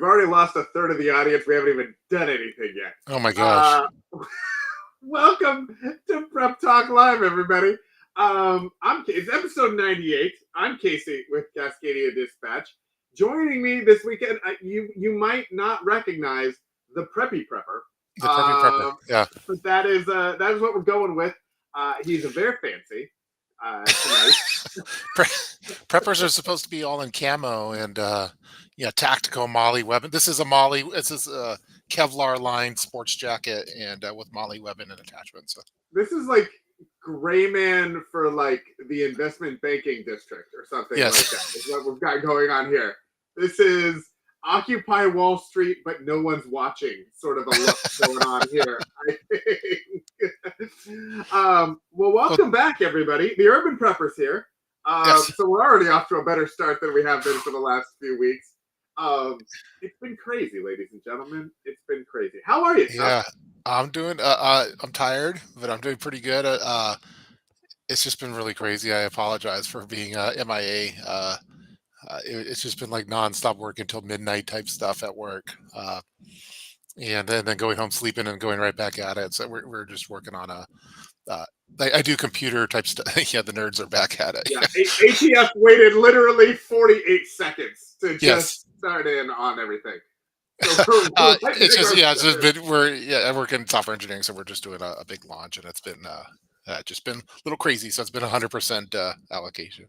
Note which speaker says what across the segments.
Speaker 1: already lost a third of the audience. We haven't even done anything yet.
Speaker 2: Oh my gosh.
Speaker 1: Welcome to Prep Talk Live, everybody. It's episode 98. I'm Casey with Cascadia Dispatch. Joining me this weekend, you might not recognize the Preppy Prepper.
Speaker 2: The Preppy Prepper. Yeah.
Speaker 1: But that is what we're going with. He's a very fancy tonight.
Speaker 2: Preppers are supposed to be all in camo and tactical Molly weapon. This is a Molly. This is a Kevlar lined sports jacket and with Molly weapon and attachments. So.
Speaker 1: This is like Gray Man for like the investment banking district or something like that. Is what we've got going on here. This is Occupy Wall Street, but no one's watching. Sort of a look going on here. I think. Well, welcome back, everybody. The Urban Preppers here. So we're already off to a better start than we have been for the last few weeks. It's been crazy, ladies and gentlemen. It's been crazy. How are you, Chuck?
Speaker 2: Yeah, I'm doing. I'm tired, but I'm doing pretty good. It's just been really crazy. I apologize for being MIA. It's just been like nonstop work until midnight type stuff at work, and then going home, sleeping, and going right back at it. So we're just working on I do computer type stuff. Yeah, the nerds are back at it.
Speaker 1: Yeah, ATF waited literally 48 seconds to just start in on everything. So
Speaker 2: I work in software engineering, so we're just doing a big launch, and it's been just been a little crazy. So it's been 100% allocation.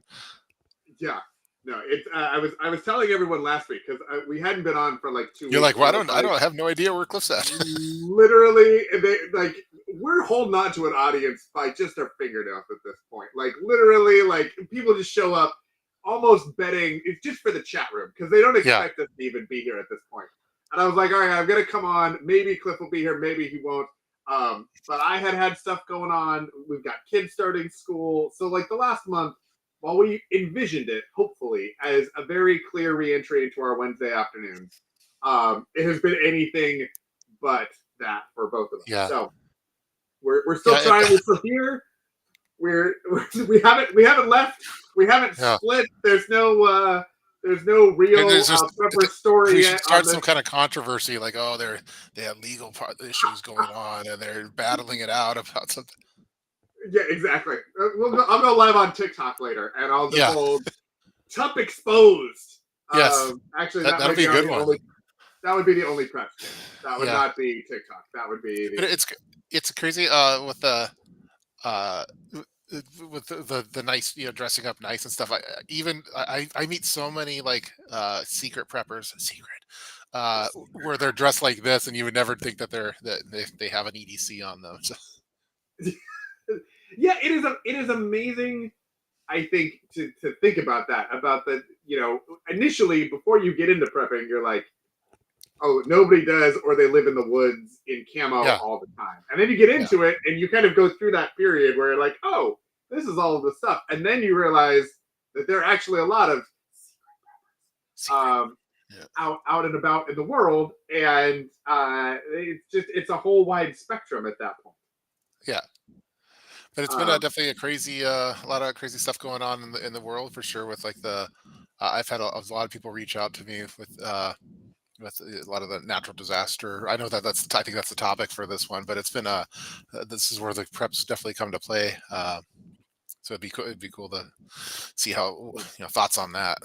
Speaker 1: Yeah. No, I was telling everyone last week because we hadn't been on for like 2 weeks.
Speaker 2: You're like, well, I don't have no idea where Cliff's at.
Speaker 1: Literally, we're holding on to an audience by just our fingernails at this point. Like literally, like people just show up, almost betting it's just for the chat room because they don't expect us to even be here at this point. And I was like, all right, I'm gonna come on. Maybe Cliff will be here, maybe he won't. But I had stuff going on. We've got kids starting school, so like the last month. While we envisioned it, hopefully, as a very clear reentry into our Wednesday afternoons, it has been anything but that for both of us.
Speaker 2: Yeah.
Speaker 1: So we're still trying. We're still here. We haven't left. We haven't split. There's no real Prepper story
Speaker 2: we
Speaker 1: yet.
Speaker 2: Should start some kind of controversy, like they have legal issues going on and they're battling it out about something.
Speaker 1: Yeah, exactly. I'll go live on TikTok later, and I'll divulge Tup exposed.
Speaker 2: Yes,
Speaker 1: actually,
Speaker 2: that'll be a good one.
Speaker 1: That would be the only prep. That would not be TikTok. That would be.
Speaker 2: But it's crazy with the nice, dressing up nice and stuff. I meet so many like secret preppers, where they're dressed like this, and you would never think that they have an EDC on them. So.
Speaker 1: Yeah, it is amazing, I think, to think about that. About the, initially, before you get into prepping, you're like, oh, nobody does, or they live in the woods in camo all the time. And then you get into it, and you kind of go through that period where you're like, oh, this is all of the stuff. And then you realize that there are actually a lot of out and about in the world, and it's a whole wide spectrum at that point.
Speaker 2: Yeah. But it's been definitely a lot of crazy stuff going on in the world for sure. With like I've had a lot of people reach out to me with a lot of the natural disaster. I know I think that's the topic for this one, but it's been this is where the preps definitely come to play. So it'd be cool to see how thoughts on that.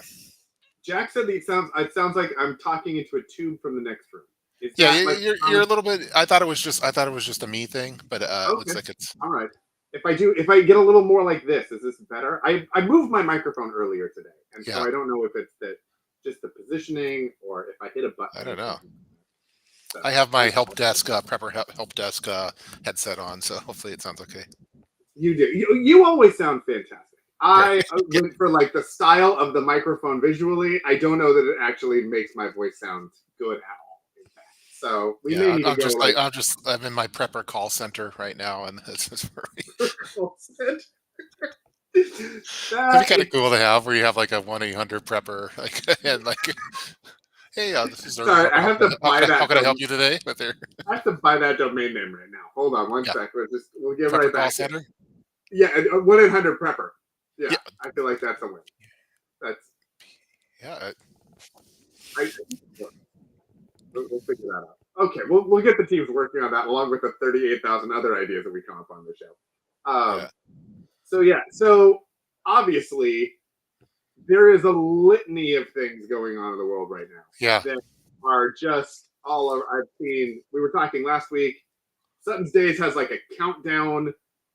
Speaker 1: Jack said it sounds like I'm talking into a tube from the next room.
Speaker 2: You're a little bit. I thought it was just a me thing, but it looks like it's
Speaker 1: all right. If I get a little more like this, is this better? I moved my microphone earlier today, and so I don't know if it's just the positioning or if I hit a button.
Speaker 2: I don't know. So, I have my help desk prepper help desk headset on, so hopefully it sounds okay.
Speaker 1: You do. You always sound fantastic. I went for like the style of the microphone visually. I don't know that it actually makes my voice sound good at all. So we may need to go.
Speaker 2: I'm in my prepper call center right now, and it's
Speaker 1: call center.
Speaker 2: That'd be kind of cool to have, where you have like a 1-800 prepper, and like, hey, this is.
Speaker 1: Sorry, I have to buy that.
Speaker 2: How can I help you today?
Speaker 1: I have to buy that domain name right now. Hold on one sec. We'll get
Speaker 2: prepper
Speaker 1: right back.
Speaker 2: Call center.
Speaker 1: Yeah, 1-800 prepper. Yeah, I feel like that's a win. That's.
Speaker 2: Yeah.
Speaker 1: We'll figure that out. Okay, we'll get the teams working on that along with the 38,000 other ideas that we come up on the show.
Speaker 2: Yeah.
Speaker 1: So yeah, so obviously there is a litany of things going on in the world right now
Speaker 2: Yeah.
Speaker 1: that are just all over. I've seen. We were talking last week. Sutton's Days has like a countdown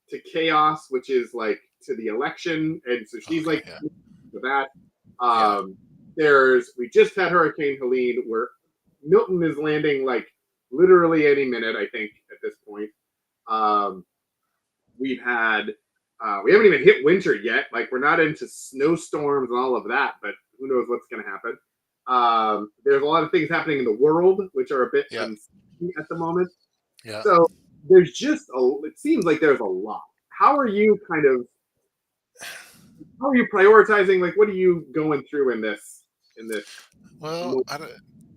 Speaker 1: to chaos, which is like to the election, and so she's
Speaker 2: Okay.
Speaker 1: like
Speaker 2: Yeah.
Speaker 1: for that.
Speaker 2: Yeah.
Speaker 1: Um, we just had Hurricane Helene, where Milton is landing like literally any minute. I think at this point, um, we've had we haven't even hit winter yet. Like we're not into snowstorms and all of that, but who knows what's going to happen. There's a lot of things happening in the world which are a bit
Speaker 2: Yeah.
Speaker 1: uncertain at the moment.
Speaker 2: Yeah.
Speaker 1: So there's just it seems like there's a lot. How are you how are you prioritizing? Like, what are you going through in this?
Speaker 2: Well, I don't,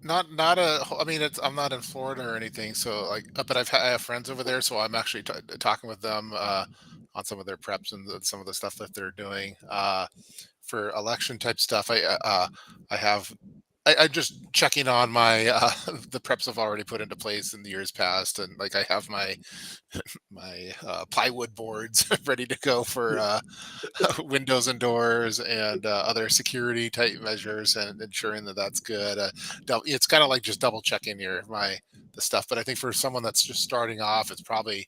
Speaker 2: not a. I mean, I'm not in Florida or anything, so like, but I have friends over there, so I'm actually talking with them on some of their preps and some of the stuff that they're doing for election type stuff. I have. I'm just checking on my the preps I've already put into place in the years past, and like I have my plywood boards ready to go for windows and doors and other security type measures and ensuring that that's good. It's kind of like just double checking the stuff. But I think for someone that's just starting off, it's probably,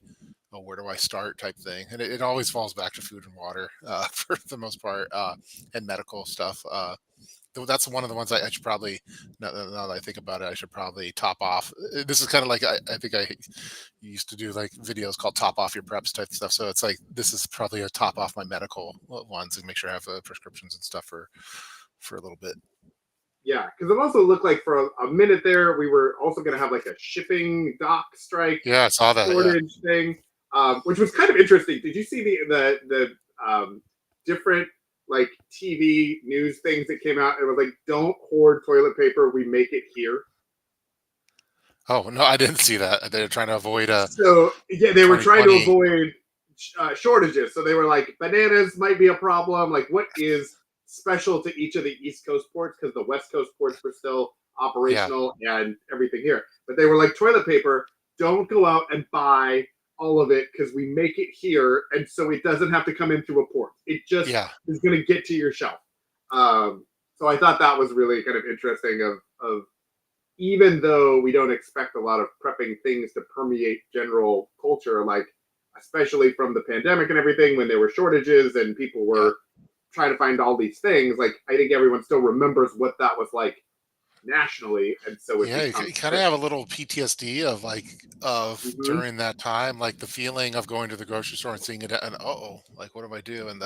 Speaker 2: oh, where do I start type thing, and it always falls back to food and water for the most part, and medical stuff. That's one of the ones I should probably, now that I think about it, I should probably top off. This is kind of like I think I used to do like videos called top off your preps type stuff. So it's like this is probably a top off my medical ones and make sure I have prescriptions and stuff for a little bit.
Speaker 1: Yeah, because it also looked like for a minute there we were also going to have like a shipping dock strike
Speaker 2: Yeah, I saw that. Yeah.
Speaker 1: shortage thing, which was kind of interesting. Did you see the different like TV news things that came out? It was like, "Don't hoard toilet paper. We make it here."
Speaker 2: Oh no, I didn't see that. They're trying to avoid a
Speaker 1: So yeah, they were trying to
Speaker 2: 2020.
Speaker 1: avoid shortages. So they were like, bananas might be a problem. Like, what is special to each of the East Coast ports? Because the West Coast ports were still
Speaker 2: Yeah.
Speaker 1: operational and everything here. But they were like, toilet paper, don't go out and buy all of it because we make it here, and so it doesn't have to come in through a port. It just
Speaker 2: Yeah.
Speaker 1: is going to get to your shelf. So I thought that was really kind of interesting. Of even though we don't expect a lot of prepping things to permeate general culture, like especially from the pandemic and everything, when there were shortages and people
Speaker 2: Yeah.
Speaker 1: were trying to find all these things, like I think everyone still remembers what that was like nationally, and so it
Speaker 2: Yeah,
Speaker 1: becomes
Speaker 2: you kind of have a little PTSD of like of
Speaker 1: mm-hmm.
Speaker 2: during that time, like the feeling of going to the grocery store and seeing it, and oh, like what do I do? And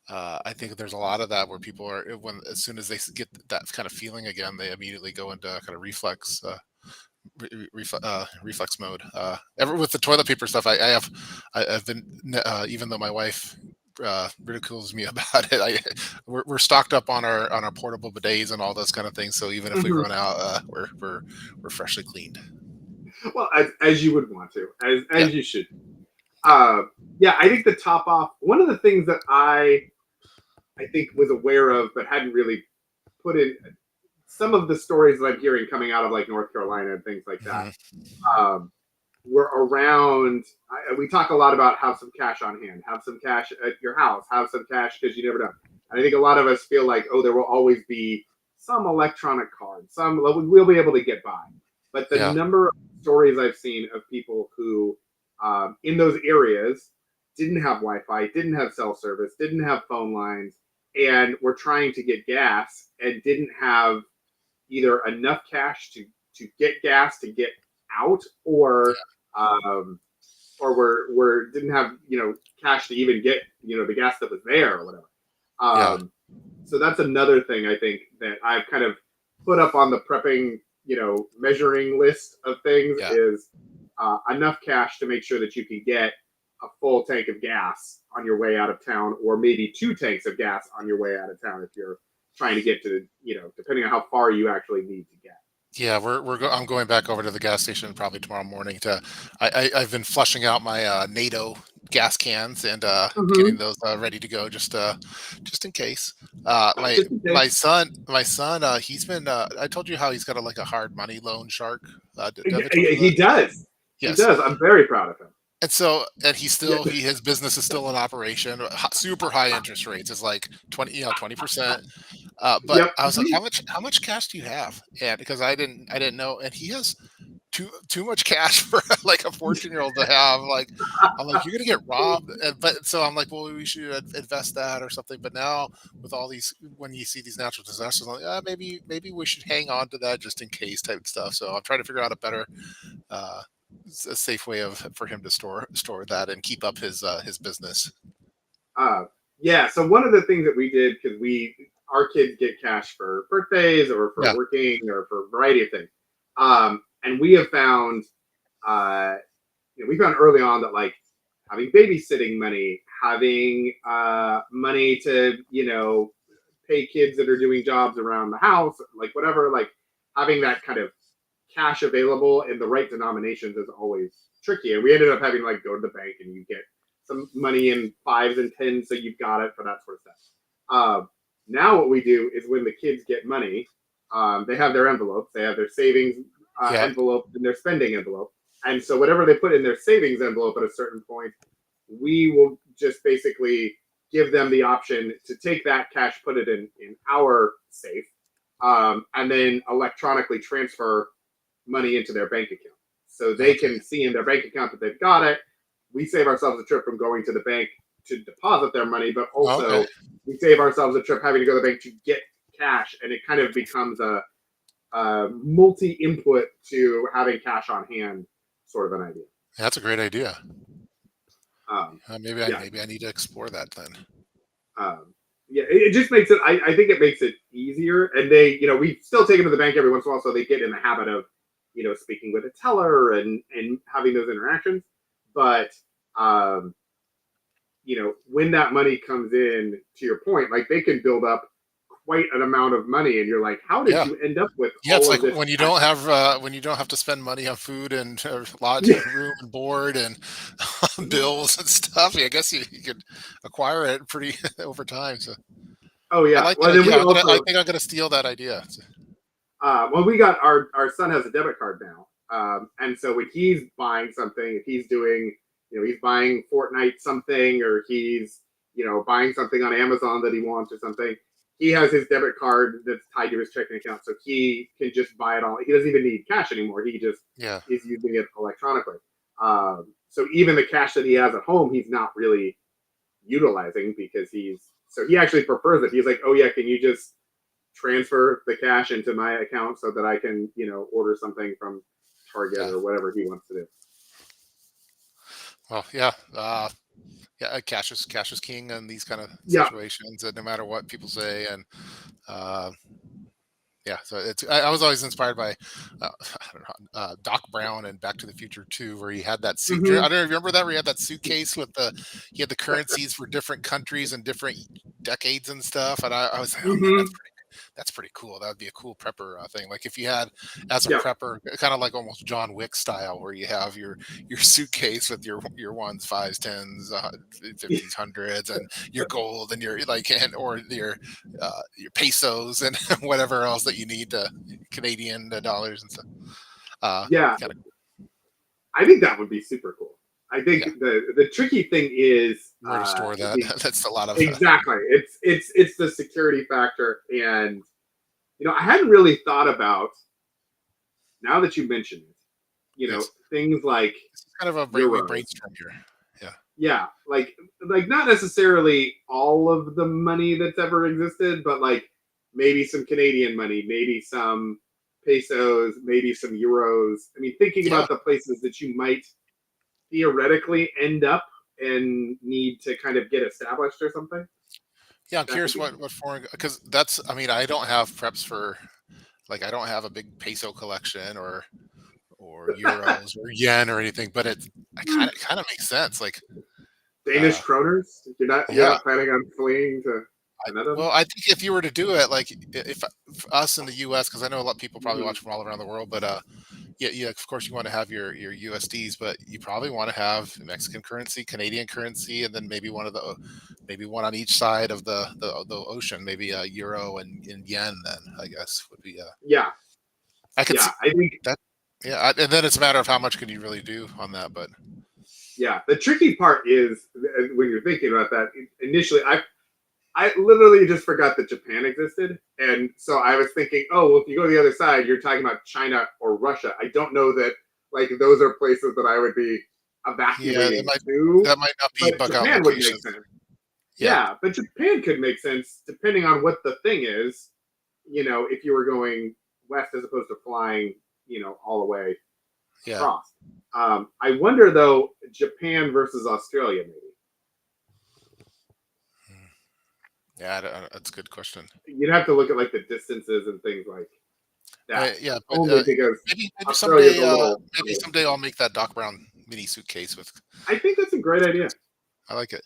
Speaker 2: I think there's a lot of that where people are when as soon as they get that kind of feeling again, they immediately go into kind of reflex mode. Ever with the toilet paper stuff, I've been even though my wife ridicules me about it, we're stocked up on our portable bidets and all those kind of things. So even if we
Speaker 1: Mm-hmm.
Speaker 2: run out, we're freshly cleaned.
Speaker 1: Well, as you would want to,
Speaker 2: Yeah,
Speaker 1: as you should.
Speaker 2: yeah,
Speaker 1: Uh, yeah, I think the top off. One of the things that I think was aware of, but hadn't really put in some of the stories that I'm hearing coming out of like North Carolina and things like that.
Speaker 2: hmm,
Speaker 1: Um, were around. We talk a lot about have some cash on hand, have some cash at your house, have some cash because you never know. And I think a lot of us feel like, oh, there will always be some electronic card, some we'll be able to get by. But the
Speaker 2: yeah,
Speaker 1: number of stories I've seen of people who in those areas didn't have Wi-Fi, didn't have cell service, didn't have phone lines, and were trying to get gas and didn't have either enough cash to get gas to get out, um, or were didn't have cash to even get the gas that was there or whatever.
Speaker 2: yeah,
Speaker 1: So that's another thing I think that I've kind of put up on the prepping measuring list of things
Speaker 2: yeah,
Speaker 1: is enough cash to make sure that you can get a full tank of gas on your way out of town, or maybe two tanks of gas on your way out of town if you're trying to get to depending on how far you actually need to get.
Speaker 2: Yeah, I'm going back over to the gas station probably tomorrow morning to. I've been flushing out my NATO gas cans and getting
Speaker 1: Hmm.
Speaker 2: those ready to go just in case.
Speaker 1: Just in case.
Speaker 2: My son, he's been. I told you how he's got like a hard money loan shark. Have I told you
Speaker 1: He
Speaker 2: that?
Speaker 1: does. He
Speaker 2: Yes.
Speaker 1: does. I'm very proud of him.
Speaker 2: And he's
Speaker 1: Yeah.
Speaker 2: still his business is still in operation. Super high interest rates. It's like 20%. But
Speaker 1: Yep.
Speaker 2: I was like,
Speaker 1: Mhm.
Speaker 2: how much cash do you have? And because I didn't know, and he has too much cash for like a 14-year-old to have. Like, I'm like, you're gonna get robbed. But so I'm like, well, we should invest that or something. But now with all these, when you see these natural disasters, I'm like, maybe we should hang on to that just in case type of stuff. So I'm trying to figure out a better, uh, a safe way of for him to store that and keep up his business.
Speaker 1: Uh, yeah. So one of the things that we did, because our kids get cash for birthdays or for
Speaker 2: Yeah,
Speaker 1: working or for a variety of things, and we have found, uh, we found early on that like having babysitting money, having money to pay kids that are doing jobs around the house, like whatever, like having that kind of cash available in the right denominations is always tricky. And we ended up having to like go to the bank and you get some money in fives and tens, so you've got it for that sort of stuff. Now what we do is when the kids get money, they have their envelopes, they have their savings
Speaker 2: yeah.
Speaker 1: envelope and their spending envelope, and so whatever they put in their savings envelope at a certain point, we will just basically give them the option to take that cash, put it in our safe, and then electronically transfer money into their bank account. So they
Speaker 2: Okay.
Speaker 1: can see in their bank account that they've got it. We save ourselves a trip from going to the bank to deposit their money, but
Speaker 2: Okay.
Speaker 1: also we save ourselves a trip having to go to the bank to get cash. And it kind of becomes a multi input to having cash on hand sort of an idea.
Speaker 2: That's a great idea.
Speaker 1: Um,
Speaker 2: Maybe I
Speaker 1: yeah.
Speaker 2: maybe I need to explore that then.
Speaker 1: Yeah, it just makes it. I think it makes it easier, and we still take them to the bank every once in a while, so they get in the habit of, speaking with a teller and having those interactions. But um, when that money comes in, to your point, like they can build up quite an amount of money, and you're like, how did
Speaker 2: Yeah.
Speaker 1: you end up with
Speaker 2: Yeah, it's
Speaker 1: all
Speaker 2: like
Speaker 1: of this cash?
Speaker 2: when you don't have to spend money on food and lodge and room and board and bills and stuff. Yeah, I guess you could acquire it pretty over time. So
Speaker 1: Oh
Speaker 2: I
Speaker 1: yeah.
Speaker 2: like that
Speaker 1: Well, then
Speaker 2: idea.
Speaker 1: we
Speaker 2: I
Speaker 1: also
Speaker 2: think I'm gonna steal that idea.
Speaker 1: well, we got our son has a debit card now, and so when he's buying something, if he's doing, he's buying Fortnite something, or he's buying something on Amazon that he wants or something, he has his debit card that's tied to his checking account, so he can just buy it all. He doesn't even need cash anymore. He just
Speaker 2: Yeah.
Speaker 1: is using it electronically. So even the cash that he has at home, he's not really utilizing because he actually prefers it. He's like, oh yeah, can you just transfer the cash into my account so that I can, order something from Target
Speaker 2: Yeah.
Speaker 1: or whatever he wants to do.
Speaker 2: Well, yeah. Yeah. Cash is king in these kind of
Speaker 1: Yeah.
Speaker 2: situations, and no matter what people say, and uh, yeah, so I was always inspired by I don't know, Doc Brown and Back to the Future 2, where he had that suit. I
Speaker 1: Hmm.
Speaker 2: don't know, remember that, where he had that suitcase with he had the currencies for different countries and different decades and stuff. And I was like, oh man,
Speaker 1: Hmm.
Speaker 2: that's pretty cool. That would be a cool prepper thing. Like if you had, as a
Speaker 1: Yeah.
Speaker 2: prepper, kind of like almost John Wick style, where you have your suitcase with your ones, fives, tens, fifties, hundreds, and your gold and your like, and or your pesos and whatever else that you need to Canadian dollars and stuff.
Speaker 1: Yeah.
Speaker 2: Kind of,
Speaker 1: I think that would be super cool. I think
Speaker 2: yeah.
Speaker 1: the tricky thing is
Speaker 2: Where to store that?
Speaker 1: the
Speaker 2: That's a lot of.
Speaker 1: exactly. It's the security factor, and I hadn't really thought about, now that you mention it,
Speaker 2: Yes,
Speaker 1: things like
Speaker 2: it's kind of a we
Speaker 1: euros.
Speaker 2: brainstorm here. Yeah,
Speaker 1: Yeah, like not necessarily all of the money that's ever existed, but like maybe some Canadian money, maybe some pesos, maybe some euros. I mean, thinking
Speaker 2: yeah,
Speaker 1: about the places that you might theoretically end up and need to kind of get established or something,
Speaker 2: yeah. I'm
Speaker 1: that could
Speaker 2: curious
Speaker 1: be
Speaker 2: what foreign, because that's. I mean, I don't have preps for, like, I don't have a big peso collection or
Speaker 1: cool.
Speaker 2: euros or yen or anything, but I kind of makes sense. Like,
Speaker 1: Danish
Speaker 2: uh,
Speaker 1: kroners. You're
Speaker 2: yeah,
Speaker 1: not planning on fleeing to. Canada.
Speaker 2: well, I think if you were to do it, like if us in the U.S., because I know a lot of people probably
Speaker 1: Mhm.
Speaker 2: watch from all around the world, but yeah, yeah, of course you want to have your USDs, but you probably want to have Mexican currency, Canadian currency, and then maybe one on each side of the ocean, maybe a euro and yen. Then I guess would be
Speaker 1: Yeah,
Speaker 2: I could
Speaker 1: yeah.
Speaker 2: see
Speaker 1: I think
Speaker 2: that. Yeah, and then it's a matter of how much can you really do on that, but
Speaker 1: yeah. The tricky part is when you're thinking about that. Initially, I literally just forgot that Japan existed, and so I was thinking, oh well, if you go to the other side, you're talking about China or Russia. I don't know that like those are places that I would be
Speaker 2: yeah,
Speaker 1: evacuating to,
Speaker 2: that might not be
Speaker 1: but
Speaker 2: bug out
Speaker 1: Japan would make
Speaker 2: locations.
Speaker 1: sense.
Speaker 2: Yeah,
Speaker 1: Yeah, but Japan could make sense depending on what the thing is. You know, if you were going west as opposed to flying, all the way
Speaker 2: yeah.
Speaker 1: across. I wonder though, Japan versus Australia, maybe.
Speaker 2: Hmm. Yeah, that's a good question.
Speaker 1: You'd have to look at like the distances and things like that.
Speaker 2: Yeah, but
Speaker 1: Only because
Speaker 2: maybe
Speaker 1: Australia's
Speaker 2: someday,
Speaker 1: a little.
Speaker 2: I'll make that Doc Brown mini suitcase with.
Speaker 1: I think that's a great idea.
Speaker 2: I like it.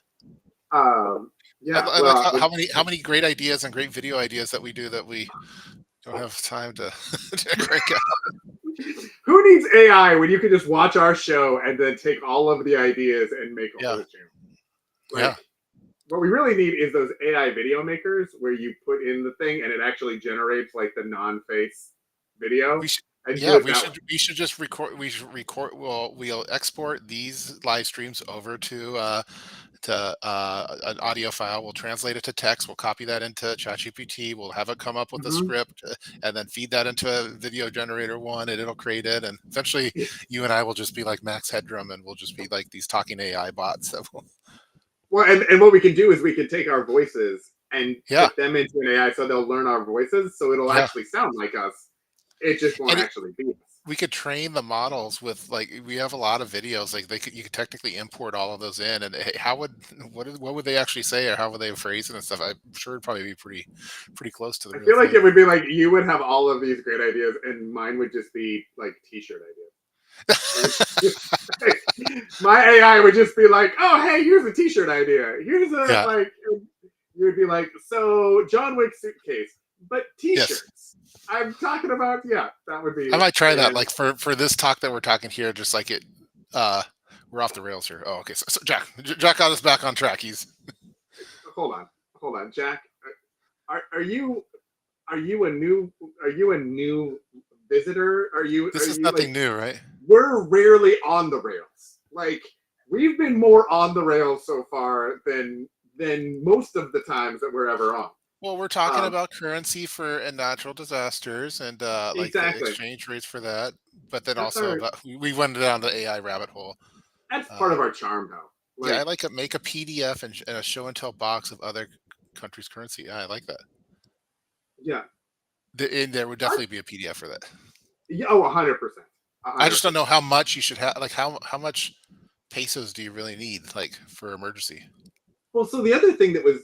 Speaker 1: Um, yeah.
Speaker 2: I like
Speaker 1: Well,
Speaker 2: how many great ideas and great video ideas that we do that we don't have time to, to crank out.
Speaker 1: who needs AI when you can just watch our show and then take all of the ideas and make a
Speaker 2: Yeah,
Speaker 1: whole channel?
Speaker 2: yeah.
Speaker 1: Like, what we really need is those AI video makers where you put in the thing and it actually generates like the non-face video
Speaker 2: We should.
Speaker 1: and do
Speaker 2: Yeah,
Speaker 1: it that way.
Speaker 2: we should just record. We should record. We'll export these live streams over to an audio file. We'll translate it to text. We'll copy that into ChatGPT. We'll have it come up with a
Speaker 1: Mm-hmm.
Speaker 2: script, and then feed that into a video generator one, and it'll create it. And eventually, you and I will just be like Max Headroom, and we'll just be like these talking AI bots. That will,
Speaker 1: Well, and what we can do is we can take our voices and
Speaker 2: yeah,
Speaker 1: put them into an AI so they'll learn our voices so it'll
Speaker 2: yeah.
Speaker 1: actually sound like us. It just won't
Speaker 2: And
Speaker 1: actually be us.
Speaker 2: we could train the models with like we have a lot of videos like you could technically import all of those in and how would what would they actually say or how would they phrase it and stuff. I'm sure it'd probably be pretty close to the
Speaker 1: I
Speaker 2: real
Speaker 1: feel like
Speaker 2: thing.
Speaker 1: it would be like you would have all of these great ideas and mine would just be like t-shirt ideas. It would just, my AI would just be like, "Oh, hey, here's a T-shirt idea. Here's a
Speaker 2: Yeah.
Speaker 1: like." You would be like, "So John Wick suitcase, but
Speaker 2: Yes,
Speaker 1: T-shirts." I'm talking about, yeah, that would be
Speaker 2: I
Speaker 1: it.
Speaker 2: might try that
Speaker 1: And
Speaker 2: like for this talk that we're talking here just like it uh we're off the rails here. Oh, okay, so Jack got us back on track. He's
Speaker 1: hold on, Jack. Are you a new visitor? Are
Speaker 2: this is
Speaker 1: you like
Speaker 2: nothing new, right?
Speaker 1: we're rarely on the rails. Like we've been more on the rails so far than most of the times that we're ever on.
Speaker 2: Well, we're talking
Speaker 1: Um,
Speaker 2: about currency for and natural disasters and like the
Speaker 1: exactly.
Speaker 2: exchange rates for that, but then
Speaker 1: That's
Speaker 2: also
Speaker 1: our
Speaker 2: about we went down the AI rabbit hole.
Speaker 1: that's part
Speaker 2: Uh,
Speaker 1: of our charm, though.
Speaker 2: yeah, I
Speaker 1: Like,
Speaker 2: like to make a PDF and a show and tell box of other countries' currency. Yeah, I like that.
Speaker 1: yeah,
Speaker 2: And there would
Speaker 1: I,
Speaker 2: definitely be a PDF for that.
Speaker 1: yeah, oh, 100%,
Speaker 2: I just don't
Speaker 1: 100%.
Speaker 2: know how much you should have. Like how much pesos do you really need, like for emergency?
Speaker 1: Well, so the other thing that was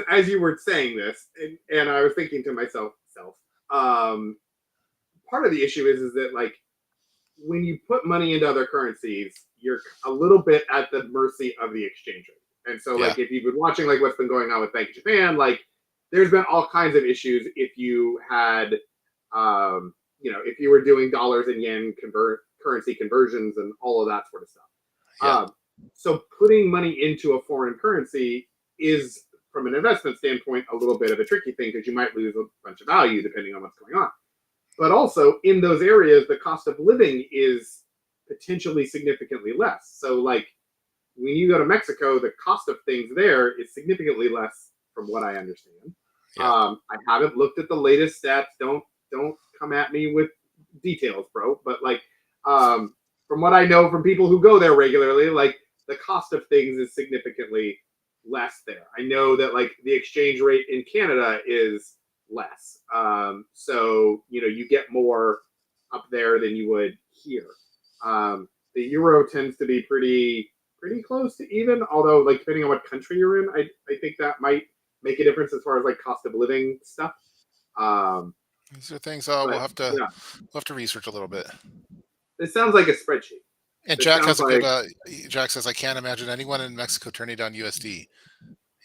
Speaker 1: as you were saying this, and I was thinking to myself, um, part of the issue is that like when you put money into other currencies, you're a little bit at the mercy of the exchange rate. And so,
Speaker 2: Yeah,
Speaker 1: like, if you've been watching like what's been going on with Bank of Japan, like, there's been all kinds of issues if you had, if you were doing dollars and yen currency conversions and all of that sort of stuff.
Speaker 2: yeah,
Speaker 1: Um, so putting money into a foreign currency is, from an investment standpoint, a little bit of a tricky thing because you might lose a bunch of value depending on what's going on. But also in those areas, the cost of living is potentially significantly less. So, like when you go to Mexico, the cost of things there is significantly less, from what I understand.
Speaker 2: yeah.
Speaker 1: I haven't looked at the latest stats. Don't come at me with details, bro. But like, from what I know from people who go there regularly, like the cost of things is significantly less there. I know that like the exchange rate in Canada is less. So you get more up there than you would here. The euro tends to be pretty close to even, although like depending on what country you're in, I think that might make a difference as far as like cost of living stuff. Um,
Speaker 2: These are things
Speaker 1: but yeah,
Speaker 2: we'll have to research a little bit.
Speaker 1: it sounds like a spreadsheet.
Speaker 2: And
Speaker 1: It
Speaker 2: Jack
Speaker 1: sounds
Speaker 2: has a good.
Speaker 1: like
Speaker 2: Jack says I can't imagine anyone in Mexico turning down USD.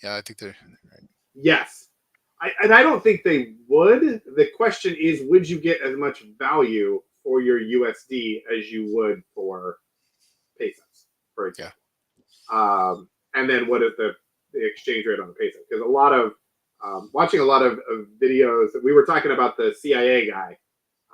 Speaker 2: Yeah, I think they're right.
Speaker 1: Yes. And I don't think they would. The question is, would you get as much value for your USD as you would for pesos, for
Speaker 2: Yeah.
Speaker 1: example? And then what is the exchange rate on the peso? Because a lot of watching a lot of videos, we were talking about the CIA guy.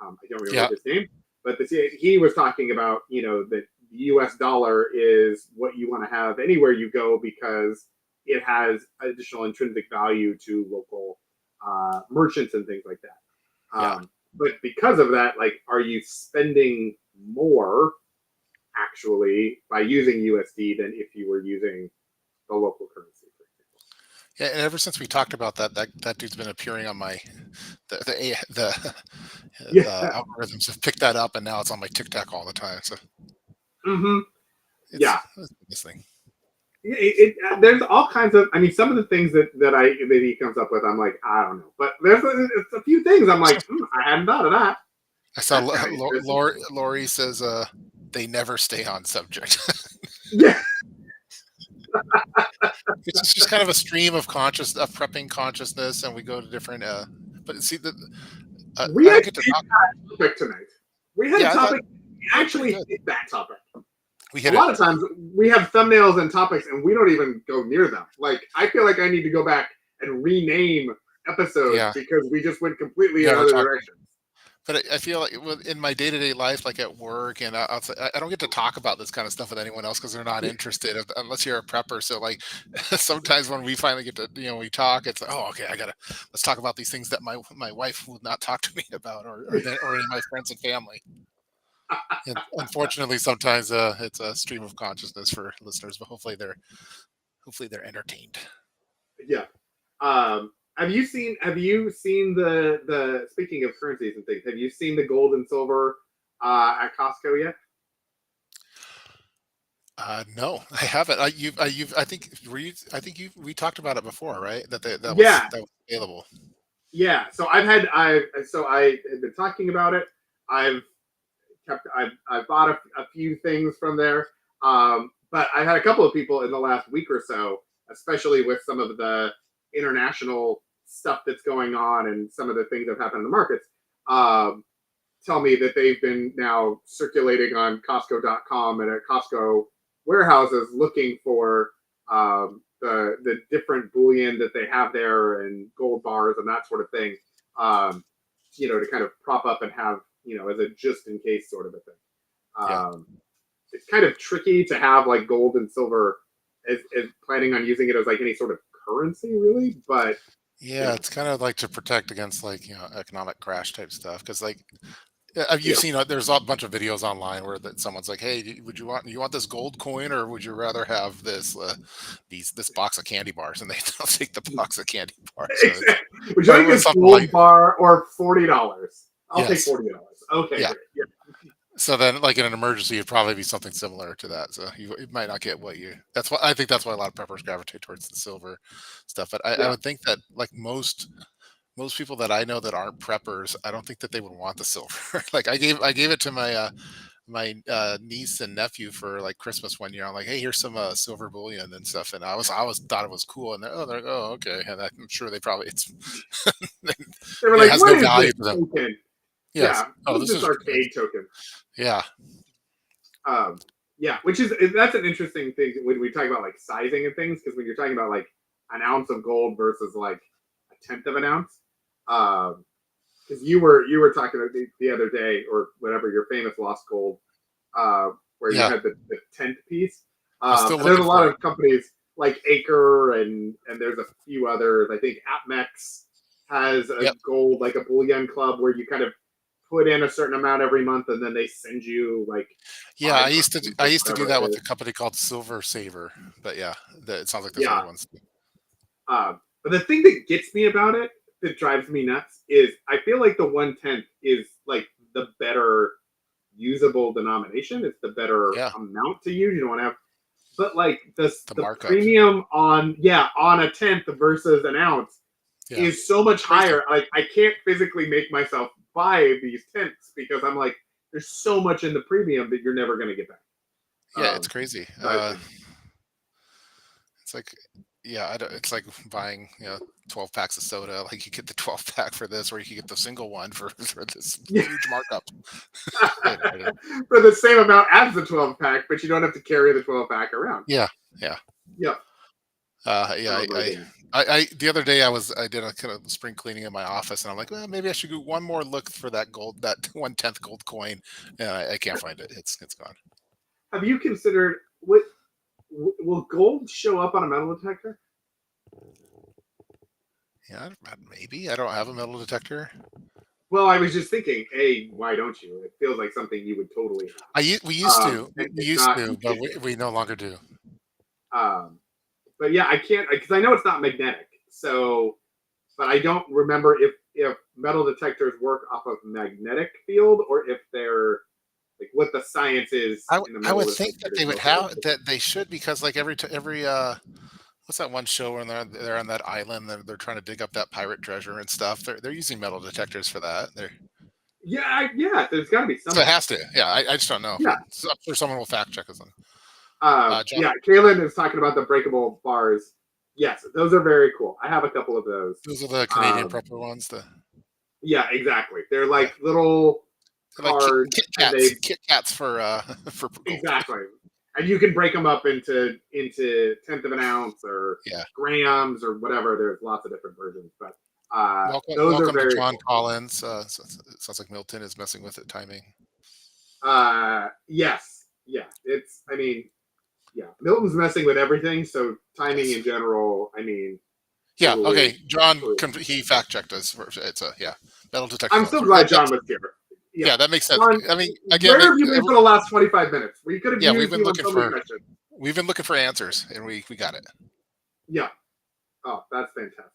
Speaker 1: I don't remember
Speaker 2: Yeah.
Speaker 1: his name, but he was talking about that the U.S. dollar is what you want to have anywhere you go because it has additional intrinsic value to local merchants and things like that.
Speaker 2: Yeah.
Speaker 1: But because of that, like, are you spending more actually by using USD than if you were using the local currency, for
Speaker 2: Yeah. And ever since we talked about that dude's been appearing on my
Speaker 1: example?
Speaker 2: the algorithms have picked that up, and now it's on my TikTok all the time. So
Speaker 1: Yeah. Mm-hmm. Yeah.
Speaker 2: it's this thing.
Speaker 1: There's all kinds of. I mean, some of the things that he comes up with, I'm like, I don't know. But it's a few things I'm like, I hadn't thought of that.
Speaker 2: I saw
Speaker 1: That's kind of interesting.
Speaker 2: Lori says they never stay on subject.
Speaker 1: Yeah,
Speaker 2: It's just kind of a stream of prepping consciousness, and we go to different. But see,
Speaker 1: we
Speaker 2: I don't get
Speaker 1: actually
Speaker 2: to
Speaker 1: did
Speaker 2: talk.
Speaker 1: that topic tonight. We had a
Speaker 2: Yeah,
Speaker 1: topic. We
Speaker 2: that was pretty
Speaker 1: actually
Speaker 2: good.
Speaker 1: hit that topic.
Speaker 2: We
Speaker 1: A
Speaker 2: hit it.
Speaker 1: lot of times we have thumbnails and topics, and we don't even go near them. Like, I feel like I need to go back and rename episodes
Speaker 2: Yeah,
Speaker 1: because we just went completely in
Speaker 2: never
Speaker 1: other
Speaker 2: talk.
Speaker 1: directions.
Speaker 2: But I feel like in my day to day life, like at work, and I don't get to talk about this kind of stuff with anyone else because they're not interested unless you're a prepper. So like sometimes when we finally get to we talk, it's like, oh, okay, let's talk about these things that my wife would not talk to me about, or any of my friends and family. And unfortunately, sometimes it's a stream of consciousness for listeners, but hopefully they're entertained.
Speaker 1: Yeah. Have you seen the speaking of currencies and things? Have you seen the gold and silver at Costco yet?
Speaker 2: No, I haven't. I think we talked about it before, right?
Speaker 1: Yeah,
Speaker 2: that was available.
Speaker 1: yeah. So I had been talking about it. I've I bought a few things from there. But I've had a couple of people in the last week or so, especially with some of the international stuff that's going on and some of the things that have happened in the markets, um, tell me that they've been now circulating on Costco.com and at Costco warehouses looking for the different bullion that they have there and gold bars and that sort of thing, to kind of prop up and have, as a just in case sort of a thing.
Speaker 2: Yeah.
Speaker 1: It's kind of tricky to have like gold and silver as planning on using it as like any sort of currency, really. But you
Speaker 2: Yeah,
Speaker 1: know,
Speaker 2: it's kind of like to protect against like economic crash type stuff because like you've
Speaker 1: yeah,
Speaker 2: seen there's a bunch of videos online where that someone's like, hey, would you want this gold coin or would you rather have this box of candy bars, and they'll take the box of candy bars. So it's
Speaker 1: exactly. Would you like
Speaker 2: or
Speaker 1: this
Speaker 2: something like
Speaker 1: gold bar or $40? I'll take
Speaker 2: yes,
Speaker 1: $40. Okay,
Speaker 2: yeah.
Speaker 1: great. Yeah,
Speaker 2: So then, like in an emergency, it'd probably be something similar to that. So you might not get what you. That's why I think that's why a lot of preppers gravitate towards the silver stuff. But I
Speaker 1: yeah,
Speaker 2: would think that like most people that I know that aren't preppers, I don't think that they would want the silver. Like I gave it to my niece and nephew for like Christmas one year. I'm like, hey, here's some silver bullion and stuff, and I was thought it was cool, and they're like, oh, okay, and I'm sure they probably
Speaker 1: they were
Speaker 2: it
Speaker 1: like,
Speaker 2: has
Speaker 1: "What
Speaker 2: no
Speaker 1: is this
Speaker 2: value to them.
Speaker 1: token?
Speaker 2: Yes.
Speaker 1: Yeah,
Speaker 2: Oh,
Speaker 1: what is
Speaker 2: this
Speaker 1: this
Speaker 2: is
Speaker 1: arcade token?"
Speaker 2: yeah,
Speaker 1: Um, yeah, which is that's an interesting thing when we talk about like sizing and things, because when you're talking about like an ounce of gold versus like a tenth of an ounce, because you were talking the other day or whatever your famous lost gold, where you
Speaker 2: yeah.
Speaker 1: had the tenth piece.
Speaker 2: I'm still
Speaker 1: And there's a
Speaker 2: looking
Speaker 1: lot
Speaker 2: for it.
Speaker 1: of companies like Acre and there's a few others. I think AppMex has a
Speaker 2: Yep.
Speaker 1: gold like a bullion club where you kind of put in a certain amount every month and then they send you like
Speaker 2: Yeah,
Speaker 1: 5 coins
Speaker 2: I
Speaker 1: or
Speaker 2: used to do
Speaker 1: whatever
Speaker 2: that
Speaker 1: it
Speaker 2: with
Speaker 1: is.
Speaker 2: a company called Silver Saver, but yeah, it sounds like there's
Speaker 1: Yeah.
Speaker 2: other ones.
Speaker 1: But the thing that gets me about it, that drives me nuts, is I feel like the 1/10 is like the better usable denomination. It's the better
Speaker 2: Yeah,
Speaker 1: amount to use. You don't want to have, but like
Speaker 2: the
Speaker 1: the
Speaker 2: markup.
Speaker 1: premium on a tenth versus an ounce
Speaker 2: Yeah,
Speaker 1: is so much
Speaker 2: crazy.
Speaker 1: higher. Like, I can't physically make myself buy these tenths because I'm like, there's so much in the premium that you're never going to get back.
Speaker 2: Yeah, it's
Speaker 1: Um,
Speaker 2: crazy.
Speaker 1: drives me
Speaker 2: It's like, yeah, I don't, it's like buying 12 packs of soda. Like you get the 12 pack for this, or you can get the single one for this
Speaker 1: Yeah.
Speaker 2: huge markup. I don't-
Speaker 1: For the same amount as the 12 pack, but you don't have to carry the 12 pack around.
Speaker 2: yeah, yeah.
Speaker 1: Yep.
Speaker 2: Yeah,
Speaker 1: Oh my goodness.
Speaker 2: the other day I did a kind of spring cleaning in my office, and I'm like, well, maybe I should do one more look for that gold, that 1/10 gold coin, and I can't find it. It's gone.
Speaker 1: Have you considered what will gold show up on a metal detector?
Speaker 2: Yeah, maybe I don't have a metal detector.
Speaker 1: Well, I was just thinking, A, why don't you? It feels like something you would totally
Speaker 2: We
Speaker 1: have.
Speaker 2: used to,
Speaker 1: And
Speaker 2: we
Speaker 1: if
Speaker 2: used
Speaker 1: not,
Speaker 2: to,
Speaker 1: you
Speaker 2: but
Speaker 1: should do.
Speaker 2: we no longer do.
Speaker 1: But yeah, I can't because I know it's not magnetic. So, but I don't remember if metal detectors work off of magnetic field or if they're like what the science is in the
Speaker 2: I
Speaker 1: metal
Speaker 2: would think
Speaker 1: detector
Speaker 2: that
Speaker 1: to
Speaker 2: they would
Speaker 1: know if it
Speaker 2: have
Speaker 1: works.
Speaker 2: that they should, because like every what's that one show where they're on that island, they're trying to dig up that pirate treasure and stuff. They're using metal detectors for that. They're
Speaker 1: Yeah, yeah. There's got to be
Speaker 2: So it
Speaker 1: something.
Speaker 2: has to. Yeah, I just don't know.
Speaker 1: Yeah,
Speaker 2: So I'm sure someone will fact check us on. John,
Speaker 1: yeah. Kaylin is talking about the breakable bars. Yes, those are very cool. I have a couple of those.
Speaker 2: those are the Canadian
Speaker 1: Um,
Speaker 2: prepper ones.
Speaker 1: yeah, exactly. They're
Speaker 2: Yeah,
Speaker 1: like little
Speaker 2: they're like
Speaker 1: cards, and they
Speaker 2: Kit Kats for for gold.
Speaker 1: exactly, and you can break them up into tenth of an ounce or
Speaker 2: Yeah.
Speaker 1: grams or whatever. There's lots of different versions, but those are
Speaker 2: Welcome to
Speaker 1: very
Speaker 2: John
Speaker 1: cool.
Speaker 2: Collins. It sounds like Milton is messing with it timing.
Speaker 1: Yes, yeah. It's I mean, yeah. Milton's messing with everything, so timing
Speaker 2: Yes.
Speaker 1: in general. I mean,
Speaker 2: Yeah.
Speaker 1: totally.
Speaker 2: Okay. John,
Speaker 1: totally.
Speaker 2: he fact checked us. It's a yeah. Metal detectors.
Speaker 1: I'm so glad John was here. Yeah,
Speaker 2: Yeah, that makes sense.
Speaker 1: John,
Speaker 2: I mean, again,
Speaker 1: where have you been for the last 25 minutes? We could have
Speaker 2: yeah,
Speaker 1: used you on so many questions.
Speaker 2: we've been looking for answers, and we got it.
Speaker 1: Yeah. Oh, that's fantastic.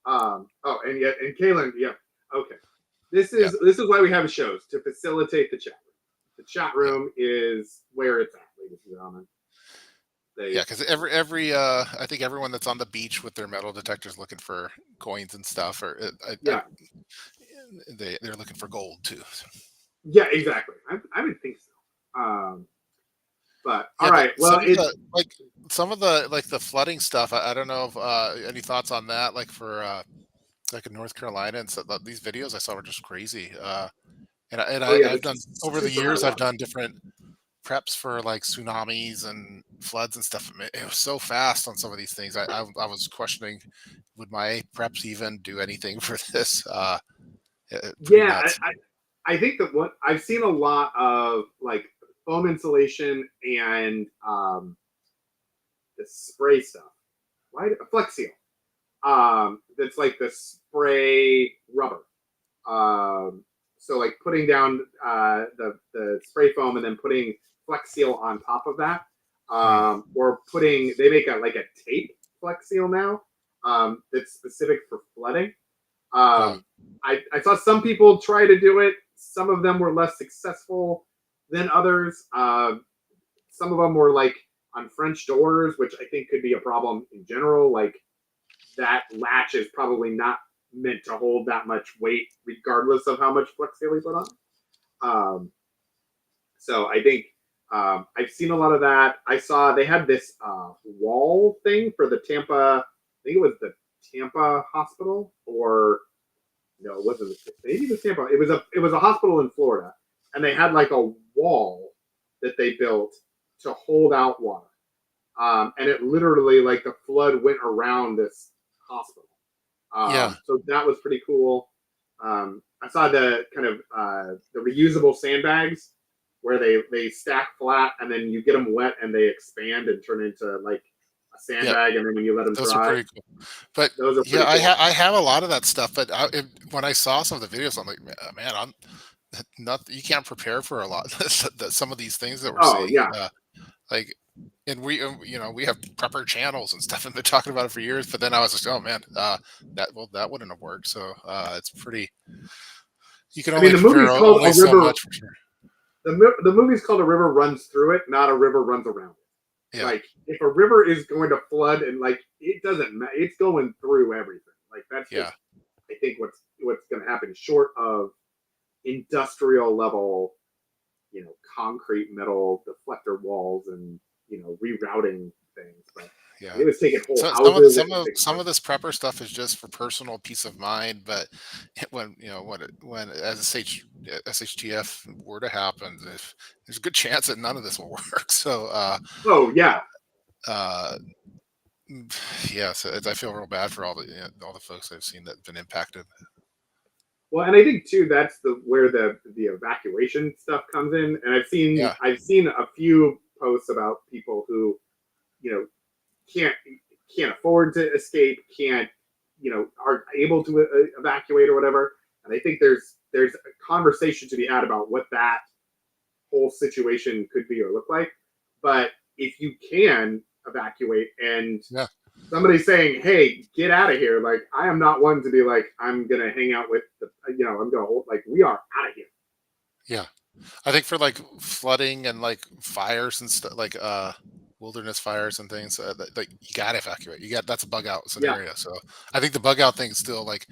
Speaker 1: Oh, and yet, and Kaylin, yeah. Okay.
Speaker 2: Yeah.
Speaker 1: This is why we have shows to facilitate the chat room. The chat
Speaker 2: Yeah.
Speaker 1: room is where it's at, ladies and gentlemen.
Speaker 2: Yeah,
Speaker 1: They,
Speaker 2: because I think everyone that's on the beach with their metal detectors looking for coins and stuff, or
Speaker 1: yeah,
Speaker 2: they're looking for gold too. So.
Speaker 1: yeah, exactly. I would think so. But all
Speaker 2: Yeah,
Speaker 1: right. Well, it
Speaker 2: some of the like the flooding stuff. I don't know if any thoughts on that, like for like in North Carolina, and so these videos I saw were just crazy.
Speaker 1: oh yeah,
Speaker 2: I've
Speaker 1: this
Speaker 2: done
Speaker 1: is
Speaker 2: over the
Speaker 1: super high
Speaker 2: years. I've
Speaker 1: water.
Speaker 2: done different preps for like tsunamis and floods and stuff. It was so fast on some of these things. I was questioning, would my preps even do anything for this? Pretty
Speaker 1: Yeah,
Speaker 2: nuts.
Speaker 1: I think that what I've seen a lot of like foam insulation and the spray stuff. Why Flex Seal? That's like the spray rubber. So like putting down the spray foam and then putting Flex Seal on top of that,
Speaker 2: Hmm.
Speaker 1: or putting they make a like a tape Flex Seal now that's specific for flooding.
Speaker 2: Wow.
Speaker 1: I saw some people try to do it. Some of them were less successful than others. Some of them were like on French doors, which I think could be a problem in general. Like that latch is probably not meant to hold that much weight, regardless of how much flex seal you put on. Um, so I think I've seen a lot of that. I saw they had this wall thing for the Tampa. I think it was the Tampa hospital, or no, it wasn't. Maybe the Tampa. It was a hospital in Florida, and they had like a wall that they built to hold out water. And it literally like the flood went around this hospital.
Speaker 2: Yeah.
Speaker 1: So that was pretty cool. I saw the kind of the reusable sandbags where they stack flat and then you get them wet and they expand and turn into like a
Speaker 2: Yeah.
Speaker 1: sandbag, and then when you let them
Speaker 2: Those are
Speaker 1: dry,
Speaker 2: pretty cool. But
Speaker 1: those are
Speaker 2: yeah,
Speaker 1: pretty cool.
Speaker 2: I have a lot of that stuff. But when I saw some of the videos, I'm like, man, I'm not. You can't prepare for a lot. Some of these things that we're
Speaker 1: Oh
Speaker 2: seeing.
Speaker 1: yeah,
Speaker 2: Like, and we have prepper channels and stuff, and been talking about it for years. But then I was just, oh man, that wouldn't have worked. So it's pretty. You can
Speaker 1: I mean
Speaker 2: only
Speaker 1: the
Speaker 2: prepare
Speaker 1: movie's called
Speaker 2: only
Speaker 1: A
Speaker 2: so
Speaker 1: River.
Speaker 2: much for sure.
Speaker 1: The movie's called A River Runs Through It, not A River Runs Around It.
Speaker 2: Yeah,
Speaker 1: Like if a river is going to flood and like it doesn't matter, it's going through everything. Like that's just
Speaker 2: yeah,
Speaker 1: I think what's going to happen short of industrial level, concrete metal deflector walls and rerouting things. But And
Speaker 2: Yeah.
Speaker 1: it was taking whole
Speaker 2: So
Speaker 1: houses. It was taking
Speaker 2: some of this prepper stuff is just for personal peace of mind, but when when as SHTF were to happen, if there's a good chance that none of this will work. So
Speaker 1: oh yeah.
Speaker 2: uh, yeah, so I feel real bad for all the folks I've seen that've been impacted.
Speaker 1: Well, and I think too that's where the evacuation stuff comes in. And
Speaker 2: Yeah,
Speaker 1: I've seen a few posts about people who, you know, can't can't afford to escape, can't, aren't able to evacuate or whatever. And I think there's a conversation to be had about what that whole situation could be or look like. But if you can evacuate and
Speaker 2: yeah,
Speaker 1: somebody's saying, "Hey, get out of here," like I am not one to be like, "I'm gonna hang out with the," I'm gonna hold, like we are out of here.
Speaker 2: yeah. I think for like flooding and like fires and stuff, like wilderness fires and things, like you gotta evacuate. That's a bug out
Speaker 1: Yeah,
Speaker 2: scenario. So I think the bug out thing is still like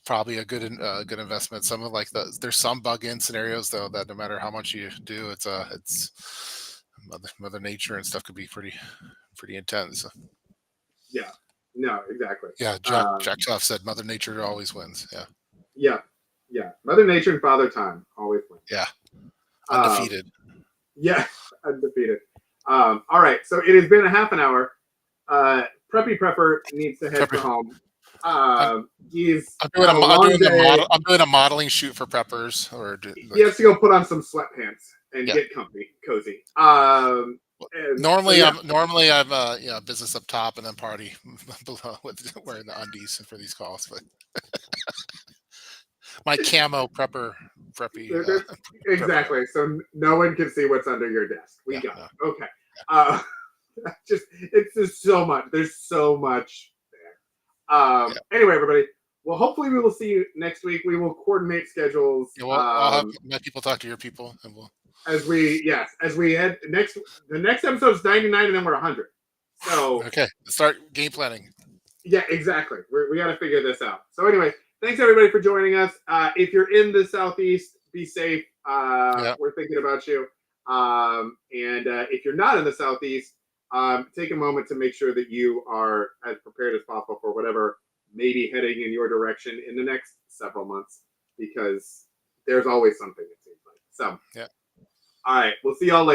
Speaker 2: probably a good investment. Some of like there's some bug in scenarios though that no matter how much you do, it's Mother Nature and stuff could be pretty intense.
Speaker 1: yeah, no, exactly.
Speaker 2: Yeah, Jack
Speaker 1: Um,
Speaker 2: Schaff said Mother Nature always wins. Yeah,
Speaker 1: yeah, yeah. Mother Nature and Father Time always win.
Speaker 2: yeah,
Speaker 1: Um,
Speaker 2: undefeated.
Speaker 1: yeah, undefeated. All right, so it has been a half an hour. Preppy Prepper needs to head for
Speaker 2: Prepper.
Speaker 1: home.
Speaker 2: I'm
Speaker 1: He's
Speaker 2: I'm doing
Speaker 1: had a long day.
Speaker 2: I'm doing a modeling shoot for preppers
Speaker 1: He
Speaker 2: like
Speaker 1: has to go put on some sweatpants and
Speaker 2: yeah.
Speaker 1: get comfy, cozy. And so
Speaker 2: Normally
Speaker 1: yeah,
Speaker 2: I'm business up top and then party below with wearing the undies for these calls. But my camo preppy prepper.
Speaker 1: exactly. So no one can see what's under your desk. We
Speaker 2: Yeah,
Speaker 1: got
Speaker 2: yeah,
Speaker 1: it. Okay. Uh, it's just so much. There's so much there.
Speaker 2: yeah.
Speaker 1: Anyway, everybody. Well, hopefully we will see you next week. We will coordinate schedules.
Speaker 2: Yeah, well, I'll have my people talk to your people, and we'll.
Speaker 1: As we head next, the next episode is 99, and then we're 100. So
Speaker 2: Okay, start game planning.
Speaker 1: yeah, exactly. We got to figure this out. So anyway, thanks everybody for joining us. If you're in the Southeast, be safe.
Speaker 2: Yeah,
Speaker 1: We're thinking about you. And if you're not in the Southeast, take a moment to make sure that you are as prepared as possible for whatever may be heading in your direction in the next several months, because there's always something, it seems like. So,
Speaker 2: yeah.
Speaker 1: all right, we'll see y'all later.